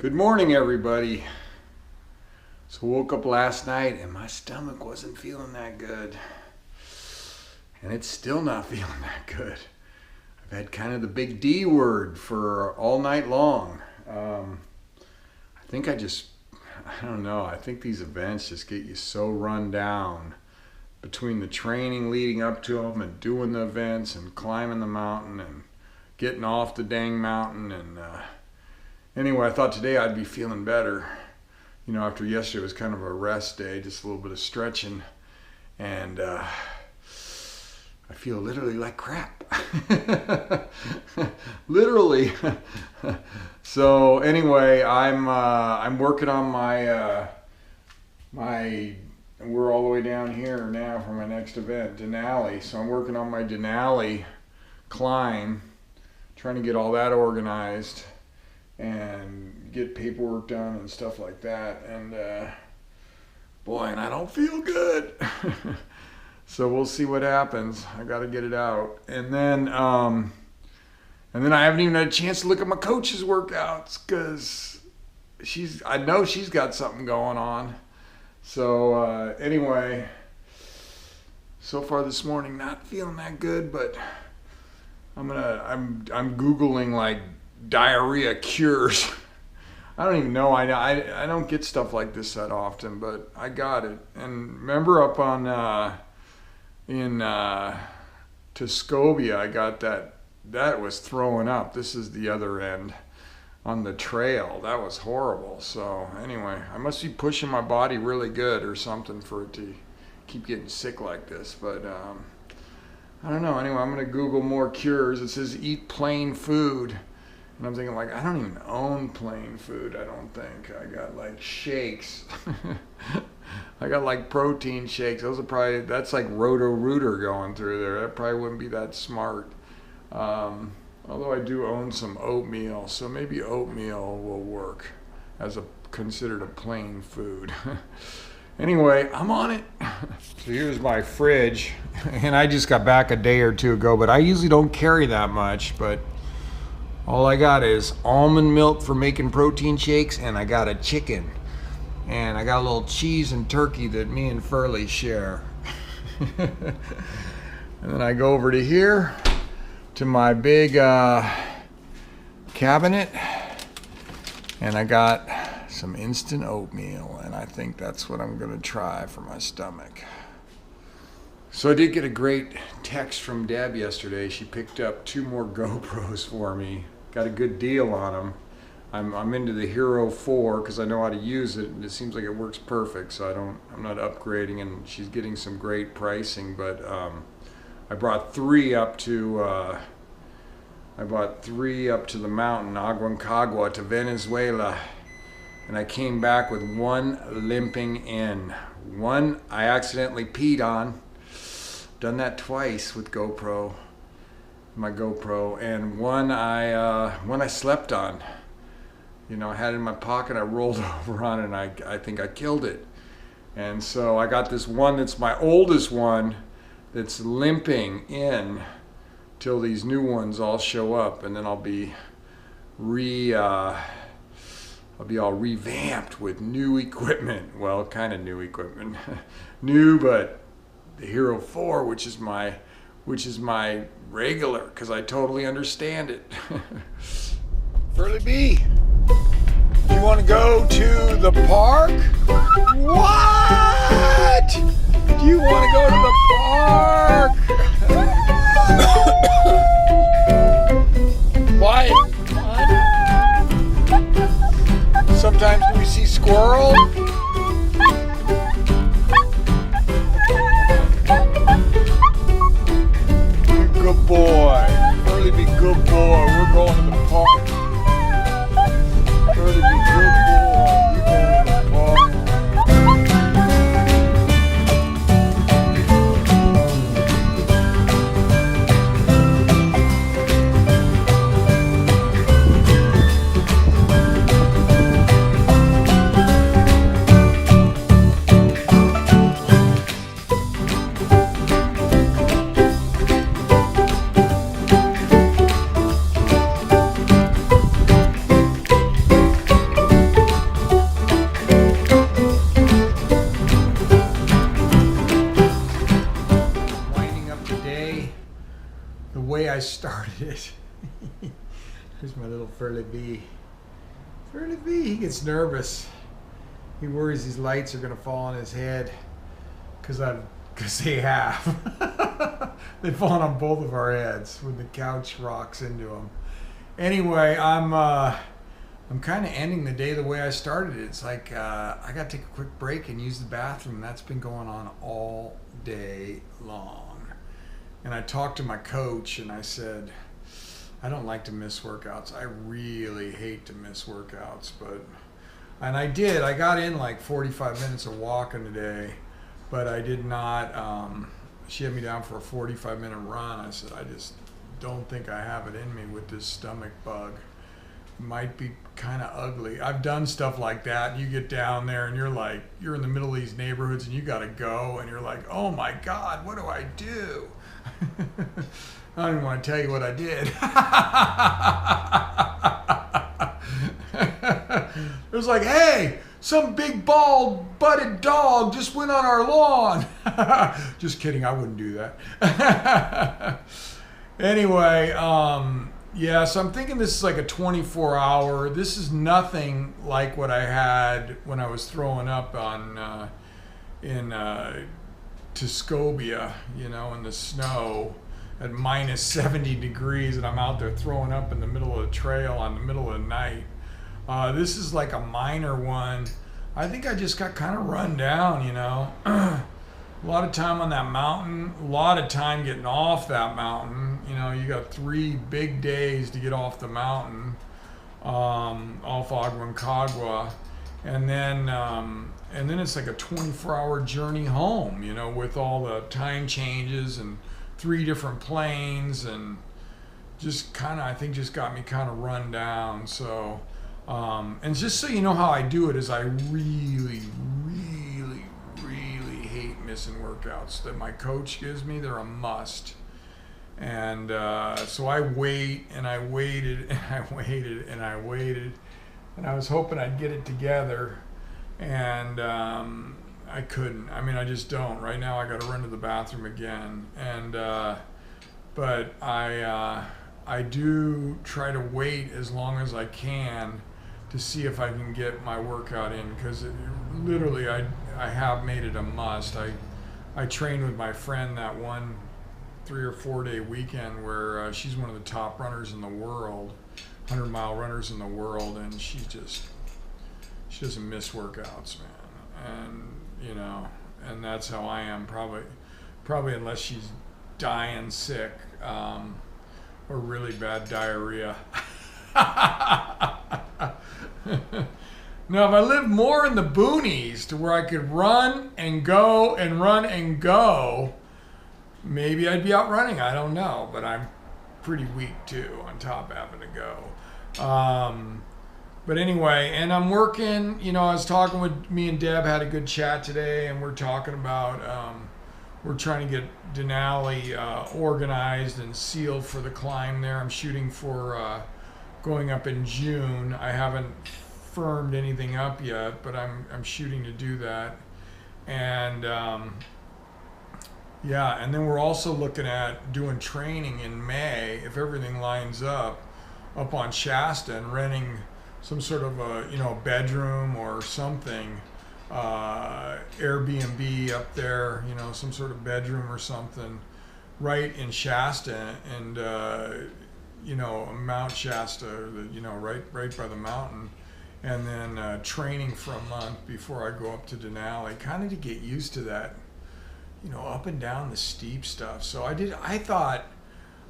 Good morning, everybody. So woke up last night and my stomach wasn't feeling that good. And it's still not feeling that good. I've had kind of the big D word for all night long. I don't know, I think these events just get you so run down between the training leading up to them and doing the events and climbing the mountain and getting off the dang mountain. And anyway, I thought today I'd be feeling better. You know, after yesterday was kind of a rest day, just a little bit of stretching. And I feel literally like crap. Literally. So anyway, I'm working on my we're all the way down here now for my next event, Denali. So I'm working on my Denali climb, trying to get all that organized and get paperwork done and stuff like that. And boy, and I don't feel good. So we'll see what happens. I got to get it out. And then I haven't even had a chance to look at my coach's workouts because I know she's got something going on. So anyway, so far this morning not feeling that good, but I'm Googling like diarrhea cures. I don't even know. I don't get stuff like this that often, but I got it. And remember up on in Tuscobia, I got that was throwing up. This is the other end on the trail. That was horrible. So anyway, I must be pushing my body really good or something for it to keep getting sick like this. But I don't know. Anyway, I'm going to Google more cures. It says eat plain food. And I'm thinking, like, I don't even own plain food, I don't think. I got, like, shakes. I got, like, protein shakes. That's like Roto-Rooter going through there. That probably wouldn't be that smart. Although I do own some oatmeal, so maybe oatmeal will work as considered a plain food. Anyway, I'm on it. So here's my fridge. And I just got back a day or two ago, but I usually don't carry that much, but all I got is almond milk for making protein shakes, and I got a chicken. And I got a little cheese and turkey that me and Furley share. And then I go over to here to my big cabinet, and I got some instant oatmeal, and I think that's what I'm gonna try for my stomach. So I did get a great text from Deb yesterday. She picked up 2 more GoPros for me. Got a good deal on them. I'm into the Hero 4 because I know how to use it, and it seems like it works perfect. So I'm not upgrading, and she's getting some great pricing. But I brought 3 up to the mountain, Aconcagua, to Venezuela, and I came back with 1 limping in. 1 I accidentally peed on. Done that twice with my GoPro, and 1 I slept on. You know, I had it in my pocket, I rolled over on it, and I think I killed it. And so I got this one that's my oldest one that's limping in till these new ones all show up, and then I'll be all revamped with new equipment. Well, kind of new equipment. New, but the Hero 4, which is my regular, because I totally understand it. Furley B, you want to go to the park? What? Do you want to go to the park? Why? Sometimes do we see squirrels? Good boy. Furley be good boy. We're going to the park. Furley be good boy. We're going to the park. the way I started it. Here's my little Furley B. Furley B, he gets nervous. He worries these lights are gonna fall on his head, because they have. They've fallen on both of our heads when the couch rocks into them. Anyway, I'm kind of ending the day the way I started it. It's like I got to take a quick break and use the bathroom. That's been going on all day long. And I talked to my coach and I said, I don't like to miss workouts. I really hate to miss workouts, and I did. I got in like 45 minutes of walking today, but I did not. She had me down for a 45-minute run. I said, I just don't think I have it in me with this stomach bug. It might be kind of ugly. I've done stuff like that. And you get down there and you're in the middle of these neighborhoods and you got to go and you're like, oh my God, what do I do? I don't even want to tell you what I did. It was like, hey, some big bald butted dog just went on our lawn. Just kidding, I wouldn't do that. Anyway, yeah, so I'm thinking this is like a 24-hour. This is nothing like what I had when I was throwing up in Tuscobia, in the snow at minus 70 degrees, and I'm out there throwing up in the middle of the trail on the middle of the night. This is like a minor one. I think I just got kind of run down, A lot of time on that mountain, a lot of time getting off that mountain. You got 3 big days to get off the mountain, off Aconcagua. And then it's like a 24-hour journey home, with all the time changes and 3 different planes, and just kind of, I think just got me kind of run down. So, and just so you know how I do it is I really, really, really hate missing workouts that my coach gives me. They're a must. And so I wait, and I waited, and I waited, and I waited, and I was hoping I'd get it together, and I couldn't. I mean, I just don't. Right now I got to run to the bathroom again, and but I do try to wait as long as I can to see if I can get my workout in, because literally I have made it a must. I trained with my friend that one 3 or 4 day weekend where she's one of the top runners in the world, 100-mile runners in the world, and she doesn't miss workouts, man. And and that's how I am, probably unless she's dying sick, or really bad diarrhea. Now, if I lived more in the boonies to where I could run and go and run and go, maybe I'd be out running. I don't know, but I'm pretty weak too, on top of having to go. But anyway, and I'm working, I was talking with me and Deb, had a good chat today, and we're talking about, we're trying to get Denali organized and sealed for the climb there. I'm shooting for going up in June. I haven't firmed anything up yet, but I'm shooting to do that. And yeah, and then we're also looking at doing training in May, if everything lines up on Shasta, and renting some sort of a bedroom or something, Airbnb up there, some sort of bedroom or something, right in Shasta, and Mount Shasta, right by the mountain, and then training for a month before I go up to Denali, kind of to get used to that, up and down the steep stuff. So I thought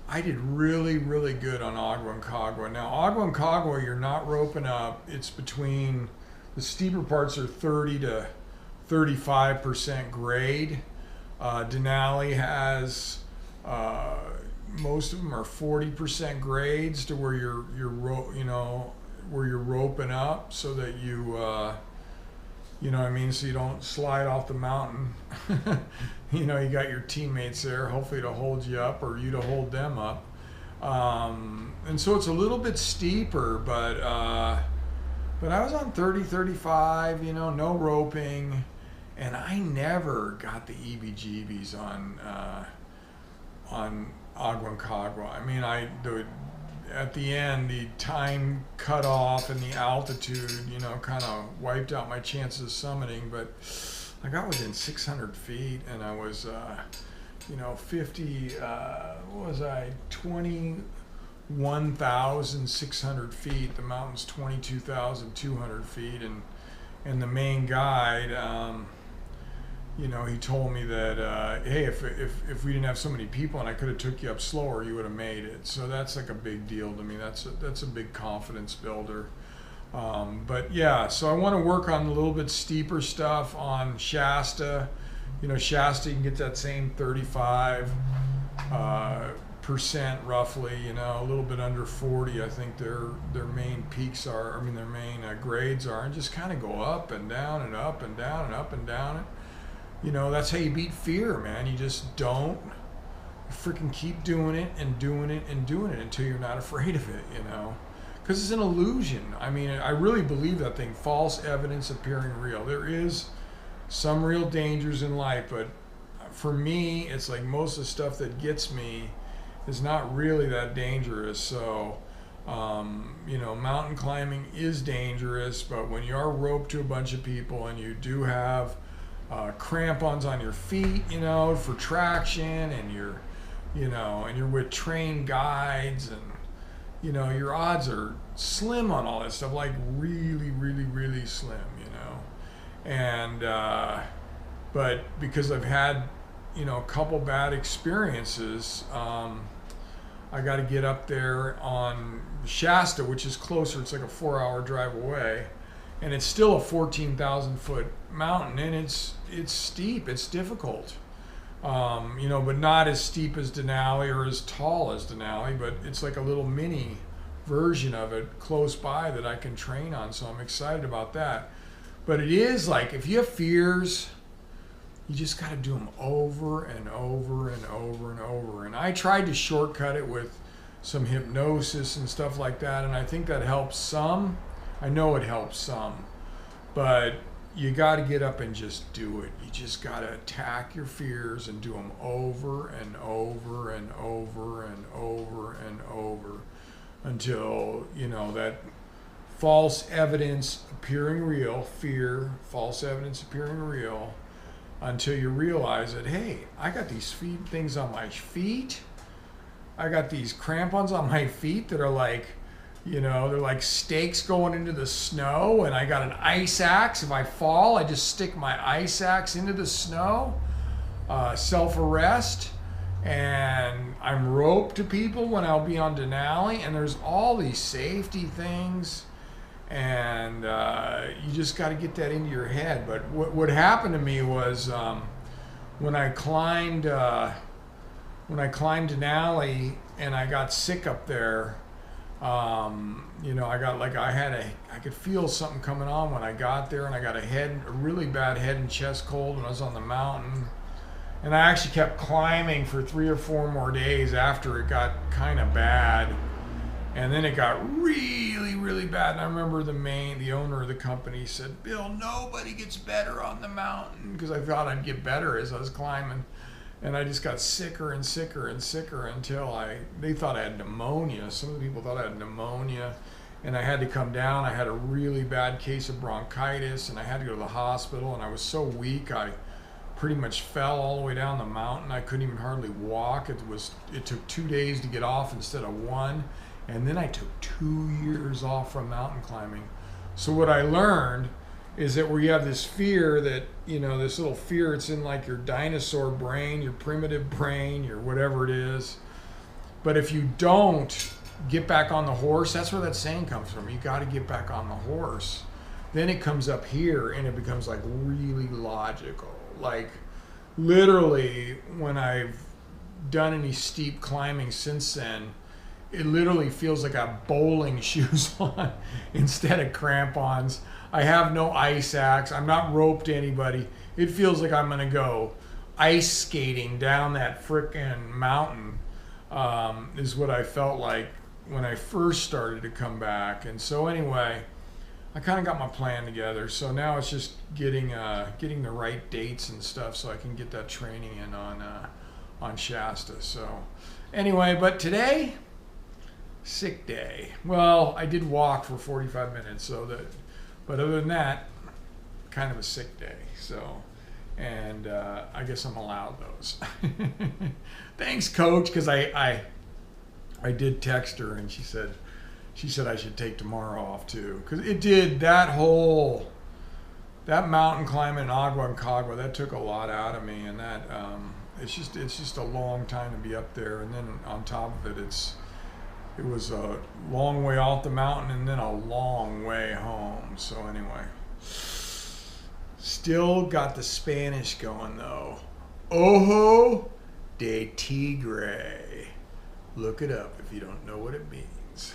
I did really, really good on Aconcagua. Now, Aconcagua, you're not roping up. It's between, the steeper parts are 30 to 35% grade. Denali has, most of them are 40% grades, to where where you're roping up so that so you don't slide off the mountain. You got your teammates there, hopefully to hold you up, or you to hold them up. And so it's a little bit steeper, but I was on 30, 35, no roping, and I never got the EBGBs on Aconcagua. I mean, at the end, the time cut off and the altitude, you know, kind of wiped out my chances of summiting. But I got within 600 feet, and I was, you know, 21,600 feet. The mountain's 22,200 feet, and the main guide, you know, he told me that, hey, if we didn't have so many people and I could have took you up slower, you would have made it. So that's like a big deal to me. That's a big confidence builder. But yeah, so I want to work on a little bit steeper stuff on Shasta. You know, Shasta, you can get that same 35% roughly, you know, a little bit under 40. I think their main peaks are, I mean, their main grades are, and just kind of go up and down and up and down and up and down. You know, that's how you beat fear, man. You just don't freaking keep doing it and doing it and doing it until you're not afraid of it, you know, because it's an illusion. I mean, I really believe that thing, false evidence appearing real. There is some real dangers in life, but for me, it's like most of the stuff that gets me is not really that dangerous. So, you know, mountain climbing is dangerous, but when you are roped to a bunch of people and you do have crampons on your feet, you know, for traction, and you're with trained guides, and, you know, your odds are slim on all that stuff, like really, really, really slim, you know. And, but because I've had, you know, a couple bad experiences, I got to get up there on Shasta, which is closer. It's like a 4-hour drive away, and it's still a 14,000 foot mountain, and it's steep, it's difficult, you know, but not as steep as Denali or as tall as Denali, but it's like a little mini version of it close by that I can train on, so I'm excited about that. But it is like, if you have fears, you just got to do them over and over and over and over. And I tried to shortcut it with some hypnosis and stuff like that, and I think that helps some. I know it helps some, but you got to get up and just do it. You just got to attack your fears and do them over and over and over and over and over until, you know, that false evidence appearing real, fear, false evidence appearing real, until you realize that, hey, I got these things on my feet. I got these crampons on my feet that are like, you know, they're like stakes going into the snow, and I got an ice axe. If I fall, I just stick my ice axe into the snow, self-arrest, and I'm roped to people when I'll be on Denali, and there's all these safety things, and you just got to get that into your head. But what happened to me was when I climbed Denali and I got sick up there. You know, I could feel something coming on when I got there, and I got a really bad head and chest cold when I was on the mountain. And I actually kept climbing for 3 or 4 more days after it got kind of bad. And then it got really, really bad. And I remember the owner of the company said, "Bill, nobody gets better on the mountain," because I thought I'd get better as I was climbing. And I just got sicker and sicker and sicker until they thought I had pneumonia. Some of the people thought I had pneumonia, and I had to come down. I had a really bad case of bronchitis, and I had to go to the hospital, and I was so weak, I pretty much fell all the way down the mountain. I couldn't even hardly walk. It took 2 days to get off instead of 1, and then I took 2 years off from mountain climbing. So what I learned is that where you have this fear that, you know, this little fear, it's in like your dinosaur brain, your primitive brain, your whatever it is. But if you don't get back on the horse, that's where that saying comes from. You got to get back on the horse. Then it comes up here and it becomes like really logical. Like literally when I've done any steep climbing since then, it literally feels like I have bowling shoes on instead of crampons. I have no ice axe. I'm not roped to anybody. It feels like I'm gonna go ice skating down that frickin' mountain, is what I felt like when I first started to come back. And so anyway, I kind of got my plan together. So now it's just getting the right dates and stuff so I can get that training in on Shasta. So Anyway, but today, sick day. Well, I did walk for 45 minutes, but other than that, kind of a sick day. So, and I guess I'm allowed those. Thanks, Coach, because I did text her and she said I should take tomorrow off too, because it did that mountain climbing in Agua and Cagua, that took a lot out of me, and that it's just a long time to be up there, and then on top of it, it was a long way off the mountain and then a long way home. So anyway, still got the Spanish going though. Ojo de Tigre. Look it up if you don't know what it means.